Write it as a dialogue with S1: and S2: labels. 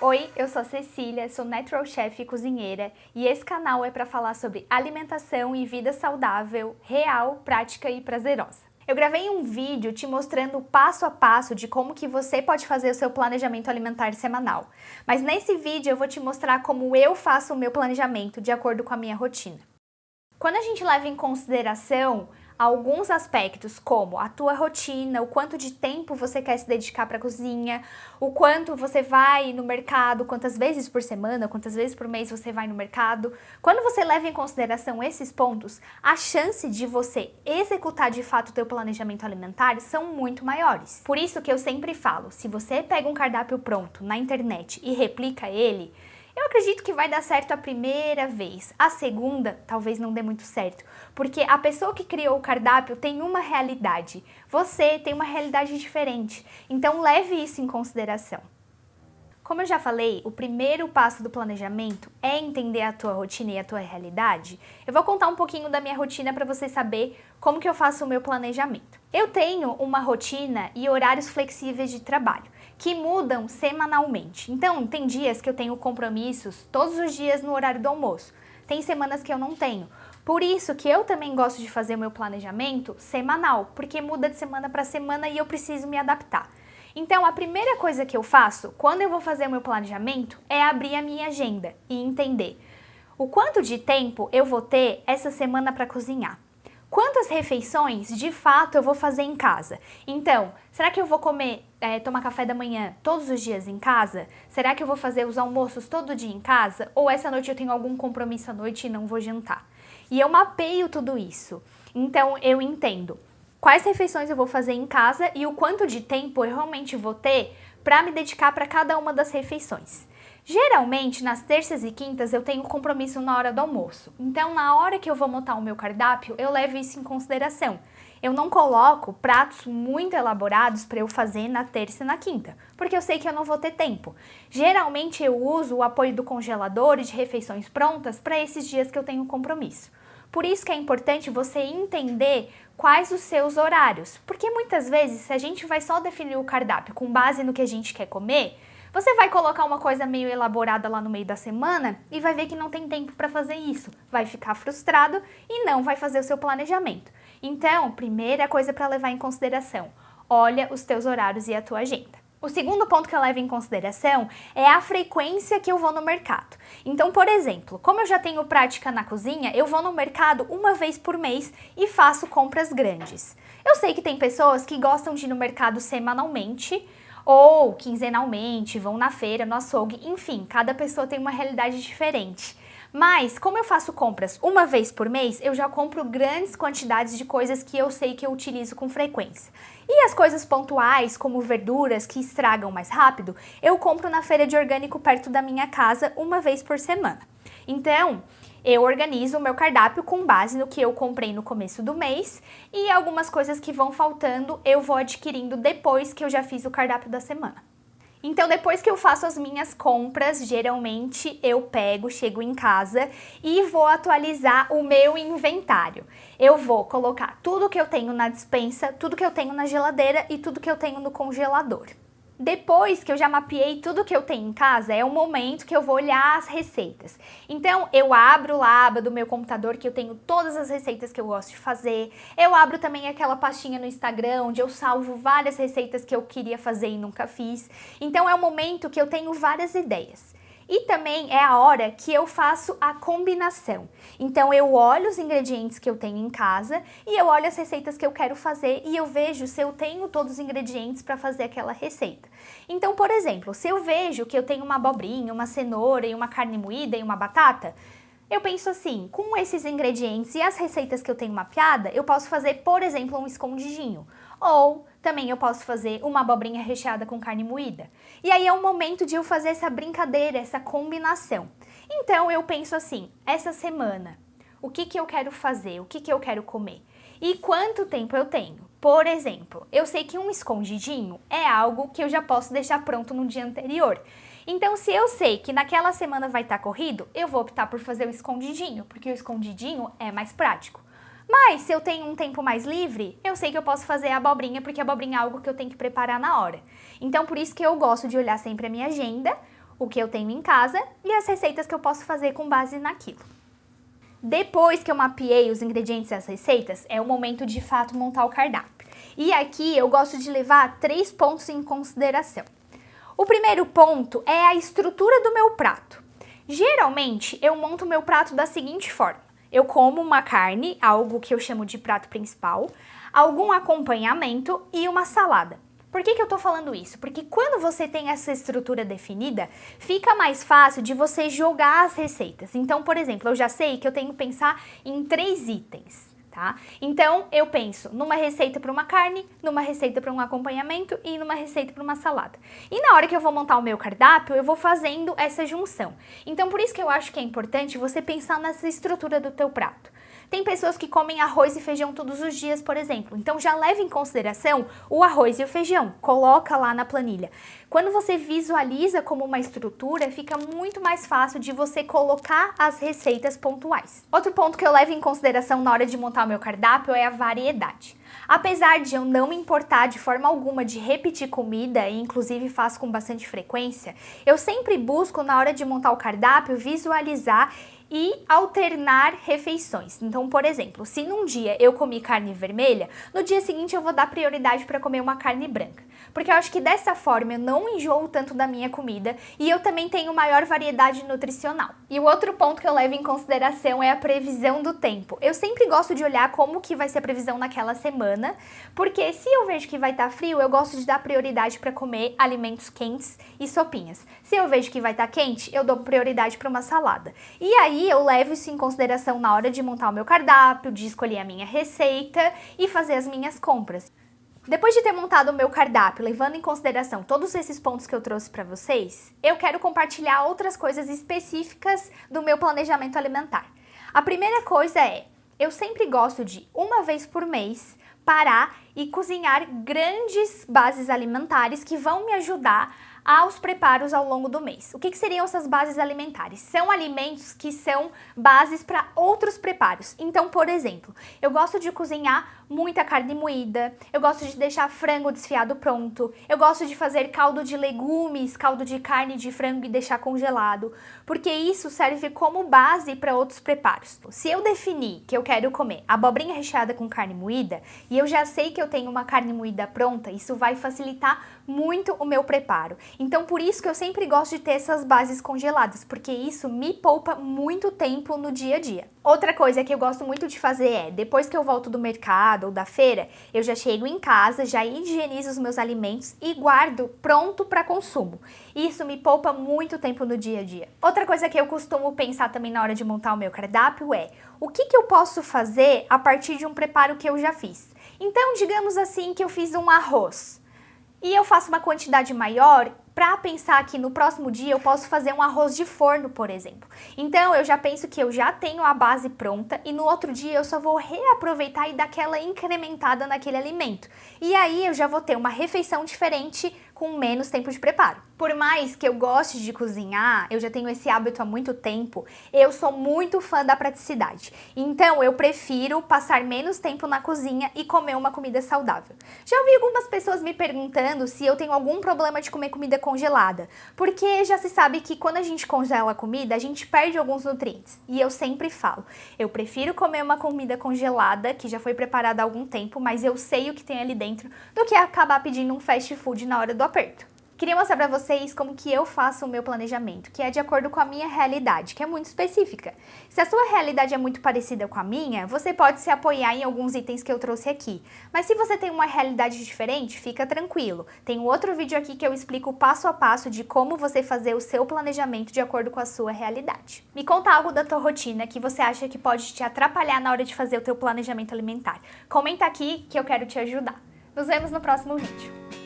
S1: Oi, eu sou a Cecília, sou Natural Chef e cozinheira e esse canal é para falar sobre alimentação e vida saudável, real, prática e prazerosa. Eu gravei um vídeo te mostrando passo a passo de como que você pode fazer o seu planejamento alimentar semanal. Mas nesse vídeo eu vou te mostrar como eu faço o meu planejamento de acordo com a minha rotina. Quando a gente leva em consideração alguns aspectos como a tua rotina, o quanto de tempo você quer se dedicar para a cozinha, o quanto você vai no mercado, quantas vezes por semana, quantas vezes por mês você vai no mercado. Quando você leva em consideração esses pontos, a chance de você executar de fato o teu planejamento alimentar são muito maiores. Por isso que eu sempre falo, se você pega um cardápio pronto na internet e replica ele, eu acredito que vai dar certo a primeira vez. A segunda, talvez não dê muito certo, porque a pessoa que criou o cardápio tem uma realidade. Você tem uma realidade diferente. Então leve isso em consideração. Como eu já falei, o primeiro passo do planejamento é entender a tua rotina e a tua realidade. Eu vou contar um pouquinho da minha rotina para você saber como que eu faço o meu planejamento. Eu tenho uma rotina e horários flexíveis de trabalho, que mudam semanalmente. Então, tem dias que eu tenho compromissos todos os dias no horário do almoço. Tem semanas que eu não tenho. Por isso que eu também gosto de fazer o meu planejamento semanal, porque muda de semana para semana e eu preciso me adaptar. Então, a primeira coisa que eu faço quando eu vou fazer o meu planejamento é abrir a minha agenda e entender o quanto de tempo eu vou ter essa semana para cozinhar. Quantas refeições de fato eu vou fazer em casa? Então, será que eu vou tomar café da manhã todos os dias em casa? Será que eu vou fazer os almoços todo dia em casa? Ou essa noite eu tenho algum compromisso à noite e não vou jantar? E eu mapeio tudo isso. Então, eu entendo quais refeições eu vou fazer em casa e o quanto de tempo eu realmente vou ter para me dedicar para cada uma das refeições. Geralmente, nas terças e quintas, eu tenho compromisso na hora do almoço. Então, na hora que eu vou montar o meu cardápio, eu levo isso em consideração. Eu não coloco pratos muito elaborados para eu fazer na terça e na quinta, porque eu sei que eu não vou ter tempo. Geralmente, eu uso o apoio do congelador e de refeições prontas para esses dias que eu tenho compromisso. Por isso que é importante você entender quais os seus horários, porque muitas vezes, se a gente vai só definir o cardápio com base no que a gente quer comer, você vai colocar uma coisa meio elaborada lá no meio da semana e vai ver que não tem tempo para fazer isso. Vai ficar frustrado e não vai fazer o seu planejamento. Então, primeira coisa para levar em consideração, olha os teus horários e a tua agenda. O segundo ponto que eu levo em consideração é a frequência que eu vou no mercado. Então, por exemplo, como eu já tenho prática na cozinha, eu vou no mercado uma vez por mês e faço compras grandes. Eu sei que tem pessoas que gostam de ir no mercado semanalmente, ou quinzenalmente, vão na feira, no açougue, enfim, cada pessoa tem uma realidade diferente. Mas, como eu faço compras uma vez por mês, eu já compro grandes quantidades de coisas que eu sei que eu utilizo com frequência. E as coisas pontuais, como verduras que estragam mais rápido, eu compro na feira de orgânico perto da minha casa uma vez por semana. Então, eu organizo o meu cardápio com base no que eu comprei no começo do mês e algumas coisas que vão faltando eu vou adquirindo depois que eu já fiz o cardápio da semana. Então, depois que eu faço as minhas compras, geralmente eu chego em casa e vou atualizar o meu inventário. Eu vou colocar tudo que eu tenho na despensa, tudo que eu tenho na geladeira e tudo que eu tenho no congelador. Depois que eu já mapeei tudo que eu tenho em casa, é o momento que eu vou olhar as receitas. Então, eu abro lá a aba do meu computador que eu tenho todas as receitas que eu gosto de fazer. Eu abro também aquela pastinha no Instagram onde eu salvo várias receitas que eu queria fazer e nunca fiz. Então, é o momento que eu tenho várias ideias. E também é a hora que eu faço a combinação. Então, eu olho os ingredientes que eu tenho em casa e eu olho as receitas que eu quero fazer e eu vejo se eu tenho todos os ingredientes para fazer aquela receita. Então, por exemplo, se eu vejo que eu tenho uma abobrinha, uma cenoura e uma carne moída e uma batata, eu penso assim, com esses ingredientes e as receitas que eu tenho mapeada, eu posso fazer, por exemplo, um escondidinho. Ou também eu posso fazer uma abobrinha recheada com carne moída. E aí é o momento de eu fazer essa brincadeira, essa combinação. Então eu penso assim, essa semana, o que eu quero fazer, o que eu quero comer? E quanto tempo eu tenho? Por exemplo, eu sei que um escondidinho é algo que eu já posso deixar pronto no dia anterior. Então, se eu sei que naquela semana vai estar corrido, eu vou optar por fazer o escondidinho, porque o escondidinho é mais prático. Mas, se eu tenho um tempo mais livre, eu sei que eu posso fazer a abobrinha, porque a abobrinha é algo que eu tenho que preparar na hora. Então, por isso que eu gosto de olhar sempre a minha agenda, o que eu tenho em casa e as receitas que eu posso fazer com base naquilo. Depois que eu mapeei os ingredientes e as receitas, é o momento de fato montar o cardápio. E aqui eu gosto de levar 3 pontos em consideração. O primeiro ponto é a estrutura do meu prato. Geralmente eu monto o meu prato da seguinte forma: eu como uma carne, algo que eu chamo de prato principal, algum acompanhamento e uma salada. Por que eu tô falando isso? Porque quando você tem essa estrutura definida, fica mais fácil de você jogar as receitas. Então, por exemplo, eu já sei que eu tenho que pensar em 3 itens, tá? Então, eu penso numa receita para uma carne, numa receita para um acompanhamento e numa receita para uma salada. E na hora que eu vou montar o meu cardápio, eu vou fazendo essa junção. Então, por isso que eu acho que é importante você pensar nessa estrutura do teu prato. Tem pessoas que comem arroz e feijão todos os dias, por exemplo. Então já leva em consideração o arroz e o feijão. Coloca lá na planilha. Quando você visualiza como uma estrutura, fica muito mais fácil de você colocar as receitas pontuais. Outro ponto que eu levo em consideração na hora de montar o meu cardápio é a variedade. Apesar de eu não me importar de forma alguma de repetir comida, e inclusive faço com bastante frequência, eu sempre busco, na hora de montar o cardápio, visualizar e alternar refeições. Então, por exemplo, se num dia eu comi carne vermelha, no dia seguinte eu vou dar prioridade para comer uma carne branca. Porque eu acho que dessa forma eu não enjoo tanto da minha comida e eu também tenho maior variedade nutricional. E o outro ponto que eu levo em consideração é a previsão do tempo. Eu sempre gosto de olhar como que vai ser a previsão naquela semana, porque se eu vejo que vai estar frio, eu gosto de dar prioridade para comer alimentos quentes e sopinhas. Se eu vejo que vai estar quente, eu dou prioridade para uma salada. E aí eu levo isso em consideração na hora de montar o meu cardápio, de escolher a minha receita e fazer as minhas compras. Depois de ter montado o meu cardápio, levando em consideração todos esses pontos que eu trouxe para vocês, eu quero compartilhar outras coisas específicas do meu planejamento alimentar. A primeira coisa é, eu sempre gosto de, uma vez por mês, parar e cozinhar grandes bases alimentares que vão me ajudar aos preparos ao longo do mês. O que seriam essas bases alimentares? São alimentos que são bases para outros preparos. Então, por exemplo, eu gosto de cozinhar muita carne moída, eu gosto de deixar frango desfiado pronto, eu gosto de fazer caldo de legumes, caldo de carne de frango e deixar congelado, porque isso serve como base para outros preparos. Se eu definir que eu quero comer abobrinha recheada com carne moída e eu já sei que eu tenho uma carne moída pronta, isso vai facilitar muito o meu preparo. Então, por isso que eu sempre gosto de ter essas bases congeladas, porque isso me poupa muito tempo no dia a dia. Outra coisa que eu gosto muito de fazer é, depois que eu volto do mercado ou da feira, eu já chego em casa, já higienizo os meus alimentos e guardo pronto para consumo. Isso me poupa muito tempo no dia a dia. Outra coisa que eu costumo pensar também na hora de montar o meu cardápio é, o que eu posso fazer a partir de um preparo que eu já fiz? Então, digamos assim que eu fiz um arroz e eu faço uma quantidade maior, para pensar que no próximo dia eu posso fazer um arroz de forno, por exemplo. Então eu já penso que eu já tenho a base pronta e no outro dia eu só vou reaproveitar e dar aquela incrementada naquele alimento. E aí eu já vou ter uma refeição diferente com menos tempo de preparo. Por mais que eu goste de cozinhar, eu já tenho esse hábito há muito tempo, eu sou muito fã da praticidade. Então eu prefiro passar menos tempo na cozinha e comer uma comida saudável. Já ouvi algumas pessoas me perguntando se eu tenho algum problema de comer comida congelada, porque já se sabe que quando a gente congela a comida, a gente perde alguns nutrientes. E eu sempre falo, eu prefiro comer uma comida congelada, que já foi preparada há algum tempo, mas eu sei o que tem ali dentro, do que acabar pedindo um fast food na hora do aperto. Queria mostrar pra vocês como que eu faço o meu planejamento, que é de acordo com a minha realidade, que é muito específica. Se a sua realidade é muito parecida com a minha, você pode se apoiar em alguns itens que eu trouxe aqui. Mas se você tem uma realidade diferente, fica tranquilo. Tem um outro vídeo aqui que eu explico passo a passo de como você fazer o seu planejamento de acordo com a sua realidade. Me conta algo da tua rotina que você acha que pode te atrapalhar na hora de fazer o teu planejamento alimentar. Comenta aqui que eu quero te ajudar. Nos vemos no próximo vídeo.